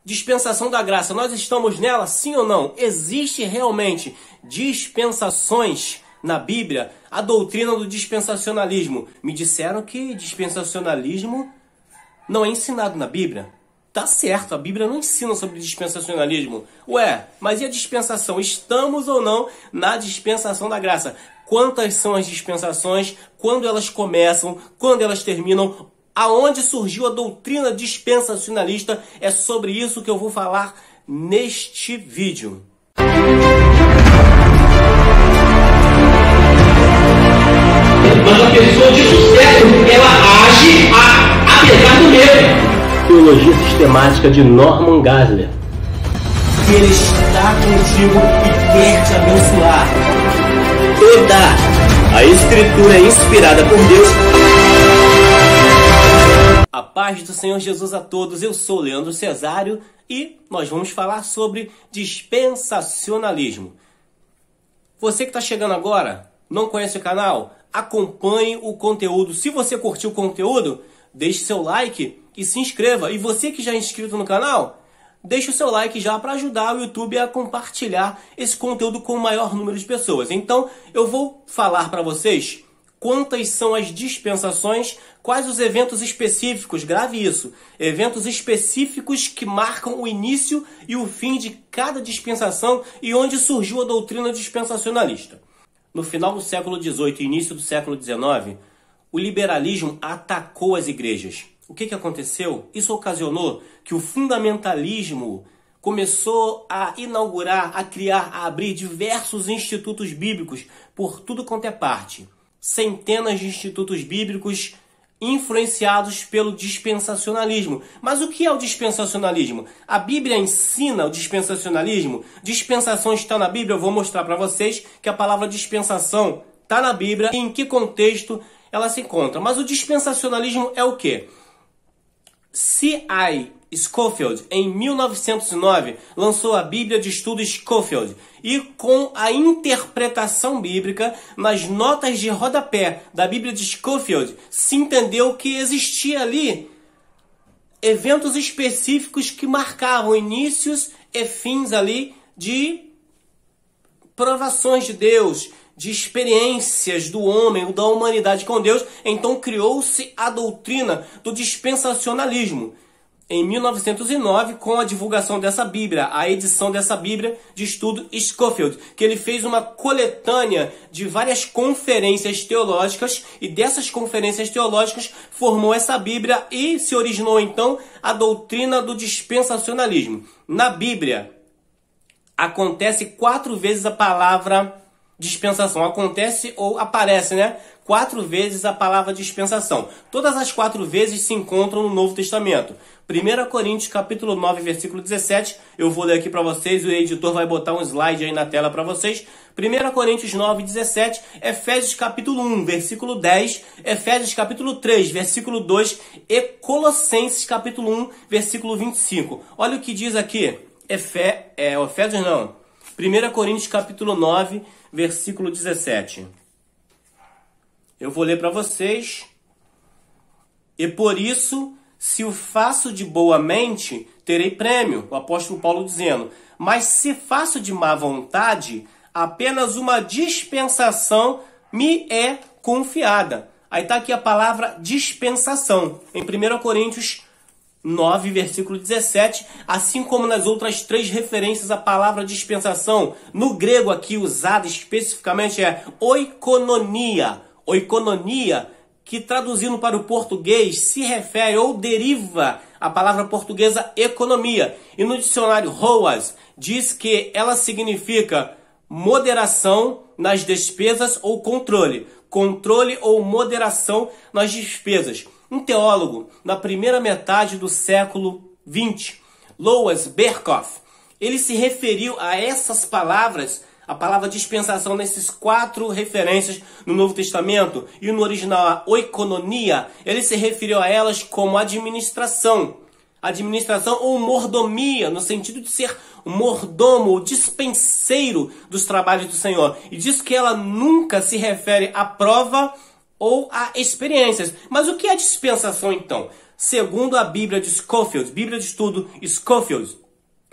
Dispensação da graça, nós estamos nela, sim ou não? Existe realmente dispensações na Bíblia? A doutrina do dispensacionalismo. Me disseram que dispensacionalismo não é ensinado na Bíblia. Tá certo, a Bíblia não ensina sobre dispensacionalismo. Ué, mas e a dispensação? Estamos ou não na dispensação da graça? Quantas são as dispensações? Quando elas começam? Quando elas terminam? Aonde surgiu a doutrina dispensacionalista? É sobre isso que eu vou falar neste vídeo. Mas a pessoa de sucesso, ela age apesar do medo. Teologia sistemática de Norman Geisler. Ele está contigo e quer te abençoar. Toda a Escritura é inspirada por Deus. A paz do Senhor Jesus a todos. Eu sou Leandro Cesário e nós vamos falar sobre dispensacionalismo. Você que está chegando agora, não conhece o canal? Acompanhe o conteúdo. Se você curtiu o conteúdo, deixe seu like e se inscreva. E você que já é inscrito no canal, deixe o seu like já para ajudar o YouTube a compartilhar esse conteúdo com o maior número de pessoas. Então, eu vou falar para vocês quantas são as dispensações, quais os eventos específicos, grave isso, eventos específicos que marcam o início e o fim de cada dispensação e onde surgiu a doutrina dispensacionalista. No final do século XVIII e início do século XIX, o liberalismo atacou as igrejas. O que aconteceu? Isso ocasionou que o fundamentalismo começou a inaugurar, a criar, a abrir diversos institutos bíblicos por tudo quanto é parte. Centenas de institutos bíblicos influenciados pelo dispensacionalismo. Mas o que é o dispensacionalismo? A Bíblia ensina o dispensacionalismo? Dispensação está na Bíblia? Eu vou mostrar para vocês que a palavra dispensação está na Bíblia e em que contexto ela se encontra. Mas o dispensacionalismo é o quê? C.I. Scofield, em 1909, lançou a Bíblia de Estudo Scofield e com a interpretação bíblica nas notas de rodapé da Bíblia de Scofield, se entendeu que existia ali eventos específicos que marcavam inícios e fins ali de provações de Deus, de experiências do homem, da humanidade com Deus. Então criou-se a doutrina do dispensacionalismo. Em 1909, com a divulgação dessa Bíblia, a edição dessa Bíblia de Estudo Scofield, que ele fez uma coletânea de várias conferências teológicas e dessas conferências teológicas formou essa Bíblia e se originou então a doutrina do dispensacionalismo. Na Bíblia acontece 4 vezes a palavra dispensação. Acontece ou aparece, né? 4 vezes a palavra dispensação. Todas as 4 vezes se encontram no Novo Testamento. 1 Coríntios capítulo 9, versículo 17. Eu vou ler aqui para vocês, o editor vai botar um slide aí na tela para vocês. 1 Coríntios 9, 17. Efésios capítulo 1, versículo 10. Efésios capítulo 3, versículo 2. E Colossenses capítulo 1, versículo 25. Olha o que diz aqui. Efésios não. 1 Coríntios capítulo 9, versículo 17. Eu vou ler para vocês. E por isso, se o faço de boa mente, terei prêmio. O apóstolo Paulo dizendo. Mas se faço de má vontade, apenas uma dispensação me é confiada. Aí está aqui a palavra dispensação. Em 1 Coríntios 9, versículo 17, assim como nas outras 3 referências à palavra dispensação, no grego aqui usada especificamente é oikononia. Oikononia, que traduzindo para o português se refere ou deriva a palavra portuguesa economia. E no dicionário Roas diz que ela significa moderação nas despesas ou controle. Controle ou moderação nas despesas. Um teólogo, na primeira metade do século XX, Louis Berkhof, ele se referiu a essas palavras, a palavra dispensação, nesses 4 referências no Novo Testamento, e no original a oikononia, ele se referiu a elas como administração. Administração ou mordomia, no sentido de ser mordomo ou dispenseiro dos trabalhos do Senhor. E diz que ela nunca se refere à prova ou a experiências. Mas o que é dispensação então? segundo a Bíblia de Scofield, Bíblia de Estudo Scofield,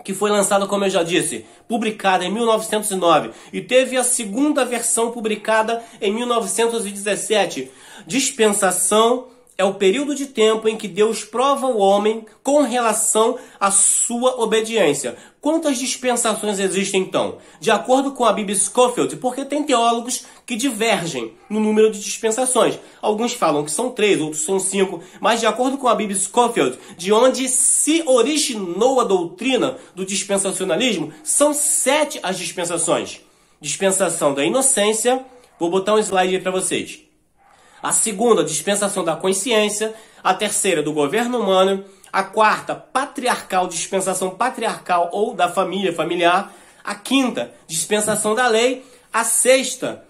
que foi lançada, como eu já disse, publicada em 1909 e teve a segunda versão publicada em 1917. Dispensação é o período de tempo em que Deus prova o homem com relação à sua obediência. Quantas dispensações existem, então? De acordo com a Bíblia Scofield, porque tem teólogos que divergem no número de dispensações. Alguns falam que são 3, outros são 5, mas de acordo com a Bíblia Scofield, de onde se originou a doutrina do dispensacionalismo, são 7 as dispensações. Dispensação da inocência, vou botar um slide aí para vocês. A segunda, dispensação da consciência. A terceira, do governo humano. A quarta, patriarcal, dispensação patriarcal ou da família, familiar. A quinta, dispensação da lei. A sexta,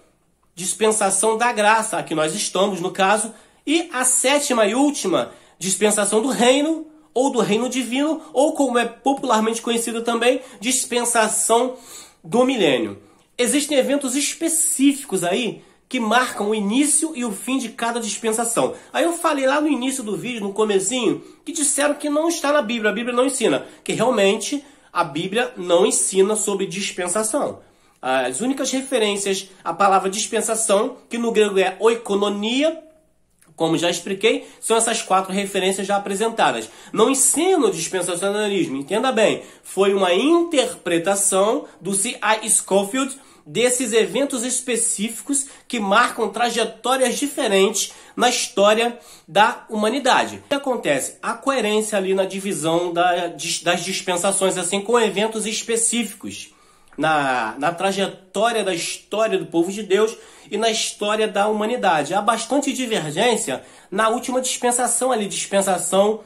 dispensação da graça, a que nós estamos, no caso. E a sétima e última, dispensação do reino, ou do reino divino, ou como é popularmente conhecido também, dispensação do milênio. Existem eventos específicos aí que marcam o início e o fim de cada dispensação. Aí eu falei lá no início do vídeo, no comecinho, que disseram que não está na Bíblia, a Bíblia não ensina. Que realmente a Bíblia não ensina sobre dispensação. As únicas referências à palavra dispensação, que no grego é oikononia, como já expliquei, são essas 4 referências já apresentadas. Não ensina o dispensacionalismo, entenda bem. Foi uma interpretação do C.I. Scofield desses eventos específicos que marcam trajetórias diferentes na história da humanidade. O que acontece? A coerência ali na divisão das dispensações, assim, com eventos específicos na trajetória da história do povo de Deus e na história da humanidade. Há bastante divergência na última dispensação ali, dispensação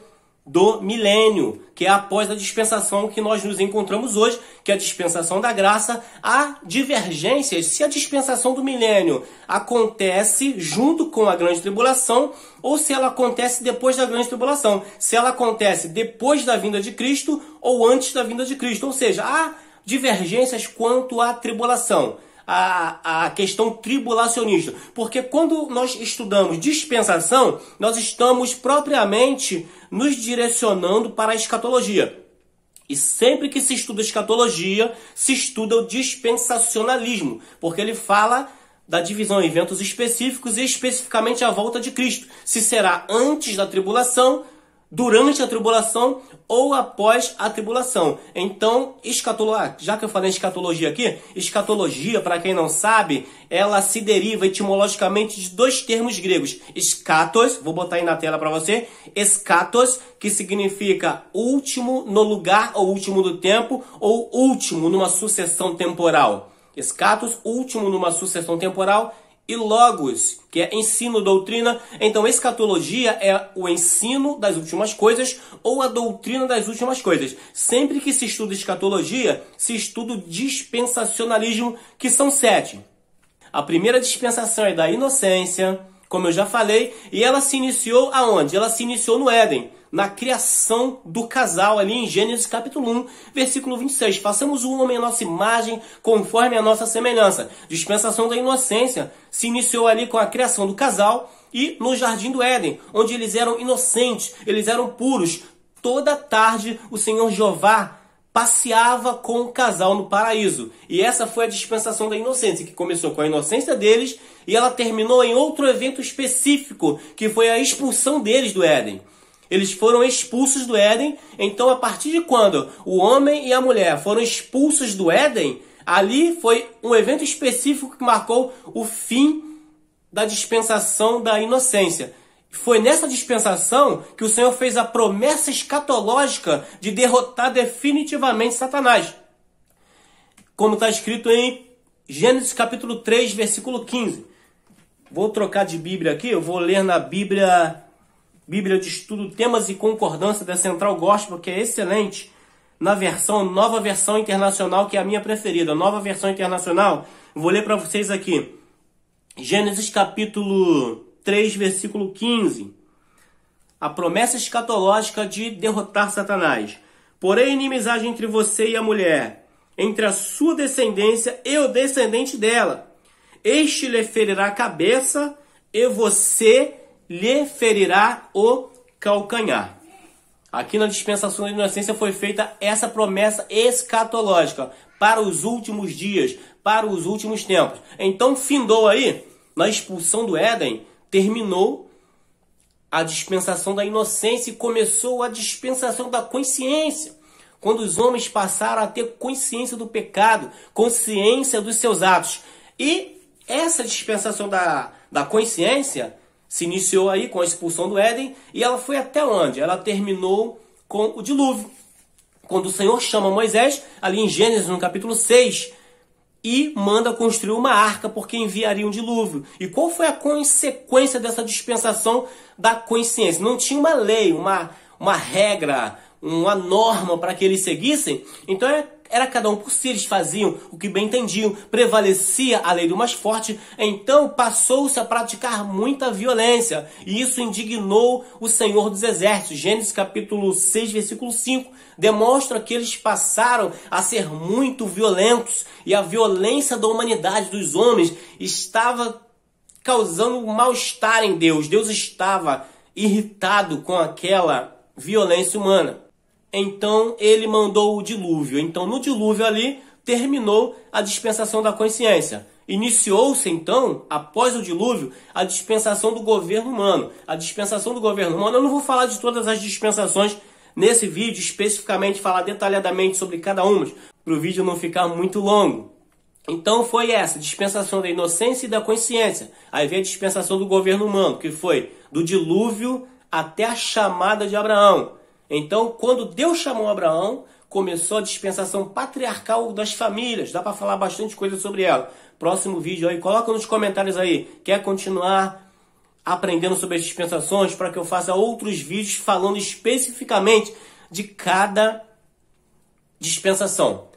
do milênio, que é após a dispensação que nós nos encontramos hoje, que é a dispensação da graça. Há divergências se a dispensação do milênio acontece junto com a grande tribulação ou se ela acontece depois da grande tribulação, se ela acontece depois da vinda de Cristo ou antes da vinda de Cristo. Ou seja, há divergências quanto à tribulação, a questão tribulacionista, porque quando nós estudamos dispensação, nós estamos propriamente nos direcionando para a escatologia. E sempre que se estuda escatologia, se estuda o dispensacionalismo, porque ele fala da divisão em eventos específicos e especificamente a volta de Cristo, se será antes da tribulação, durante a tribulação ou após a tribulação. Então, já que eu falei escatologia aqui, escatologia, para quem não sabe, ela se deriva etimologicamente de 2 termos gregos. Eschatos, vou botar aí na tela para você, eschatos, que significa último no lugar ou último do tempo, ou último numa sucessão temporal. Eschatos, último numa sucessão temporal, e logos, que é ensino, doutrina. Então, escatologia é o ensino das últimas coisas ou a doutrina das últimas coisas. Sempre que se estuda escatologia, se estuda o dispensacionalismo, que são 7. A primeira dispensação é da inocência, como eu já falei, e ela se iniciou aonde? Ela se iniciou no Éden, na criação do casal, ali em Gênesis capítulo 1, versículo 26. Façamos o homem à nossa imagem, conforme a nossa semelhança. Dispensação da inocência se iniciou ali com a criação do casal e no jardim do Éden, onde eles eram inocentes, eles eram puros. Toda tarde o Senhor Jeová passeava com o casal no paraíso. E essa foi a dispensação da inocência, que começou com a inocência deles e ela terminou em outro evento específico, que foi a expulsão deles do Éden. Eles foram expulsos do Éden, então a partir de quando o homem e a mulher foram expulsos do Éden, ali foi um evento específico que marcou o fim da dispensação da inocência. Foi nessa dispensação que o Senhor fez a promessa escatológica de derrotar definitivamente Satanás. Como está escrito em Gênesis capítulo 3, versículo 15. Vou trocar de Bíblia aqui, eu vou ler na Bíblia de Estudo Temas e Concordância da Central Gospel, que é excelente, na nova versão internacional, que é a minha preferida, nova versão internacional. Vou ler para vocês aqui. Gênesis capítulo 3, versículo 15. A promessa escatológica de derrotar Satanás. Porém, inimizade entre você e a mulher, entre a sua descendência e o descendente dela. Este lhe ferirá a cabeça e você lhe ferirá o calcanhar. Aqui na dispensação da inocência foi feita essa promessa escatológica para os últimos dias, para os últimos tempos. Então findou aí, na expulsão do Éden, terminou a dispensação da inocência e começou a dispensação da consciência. Quando os homens passaram a ter consciência do pecado, consciência dos seus atos. E essa dispensação da consciência se iniciou aí com a expulsão do Éden e ela foi até onde? Ela terminou com o dilúvio. Quando o Senhor chama Moisés, ali em Gênesis, no capítulo 6, e manda construir uma arca porque enviaria um dilúvio. E qual foi a consequência dessa dispensação da consciência? Não tinha uma lei, uma regra, uma norma para que eles seguissem. Então era cada um por si, eles faziam o que bem entendiam, prevalecia a lei do mais forte, então passou-se a praticar muita violência, e isso indignou o Senhor dos Exércitos. Gênesis capítulo 6, versículo 5, demonstra que eles passaram a ser muito violentos, e a violência da humanidade, dos homens, estava causando um mal-estar em Deus. Deus estava irritado com aquela violência humana. Então ele mandou o dilúvio. Então no dilúvio ali terminou a dispensação da consciência. Iniciou-se então, após o dilúvio, a dispensação do governo humano. A dispensação do governo humano, eu não vou falar de todas as dispensações nesse vídeo, especificamente falar detalhadamente sobre cada uma, para o vídeo não ficar muito longo. Então foi essa, dispensação da inocência e da consciência. Aí veio a dispensação do governo humano, que foi do dilúvio até a chamada de Abraão. Então, quando Deus chamou Abraão, começou a dispensação patriarcal das famílias. Dá para falar bastante coisa sobre ela. Próximo vídeo aí, coloca nos comentários aí. Quer continuar aprendendo sobre as dispensações para que eu faça outros vídeos falando especificamente de cada dispensação.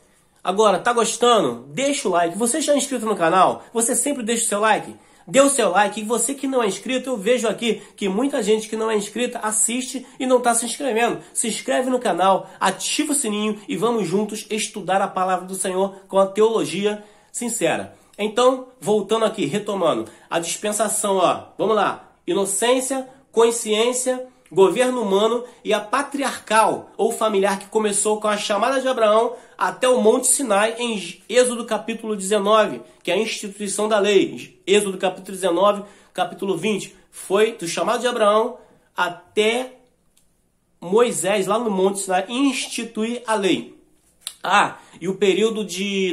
Agora, tá gostando? Deixa o like. Você já é inscrito no canal? Você sempre deixa o seu like? Dê o seu like. E você que não é inscrito, eu vejo aqui que muita gente que não é inscrita assiste e não está se inscrevendo. Se inscreve no canal, ativa o sininho e vamos juntos estudar a palavra do Senhor com a teologia sincera. Então, voltando aqui, retomando. A dispensação, ó, vamos lá. Inocência, consciência, governo humano e a patriarcal ou familiar que começou com a chamada de Abraão até o Monte Sinai em Êxodo capítulo 19, que é a instituição da lei. Êxodo capítulo 19, capítulo 20, foi do chamado de Abraão até Moisés lá no Monte Sinai instituir a lei. Ah, e o período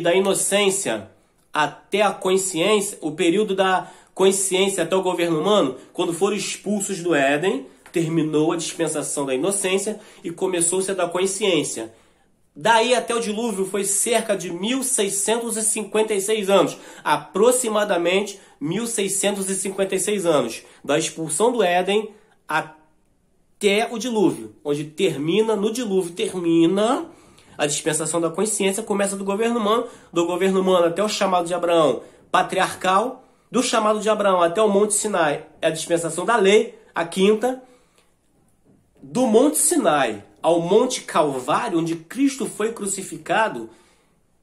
da inocência até a consciência, o período da consciência até o governo humano, quando foram expulsos do Éden, terminou a dispensação da inocência e começou-se a da consciência. Daí até o dilúvio foi cerca de 1656 anos, aproximadamente 1656 anos, da expulsão do Éden até o dilúvio, onde no dilúvio termina a dispensação da consciência, começa do governo humano até o chamado de Abraão patriarcal, do chamado de Abraão até o Monte Sinai é a dispensação da lei, a quinta. Do Monte Sinai ao Monte Calvário, onde Cristo foi crucificado,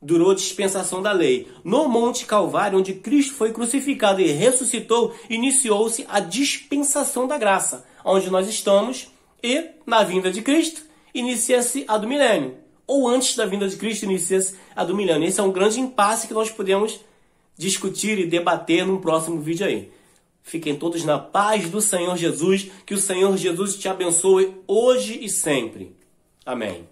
durou a dispensação da lei. No Monte Calvário, onde Cristo foi crucificado e ressuscitou, iniciou-se a dispensação da graça, onde nós estamos, e na vinda de Cristo, inicia-se a do milênio. Ou antes da vinda de Cristo, inicia-se a do milênio. Esse é um grande impasse que nós podemos discutir e debater num próximo vídeo aí. Fiquem todos na paz do Senhor Jesus, que o Senhor Jesus te abençoe hoje e sempre. Amém.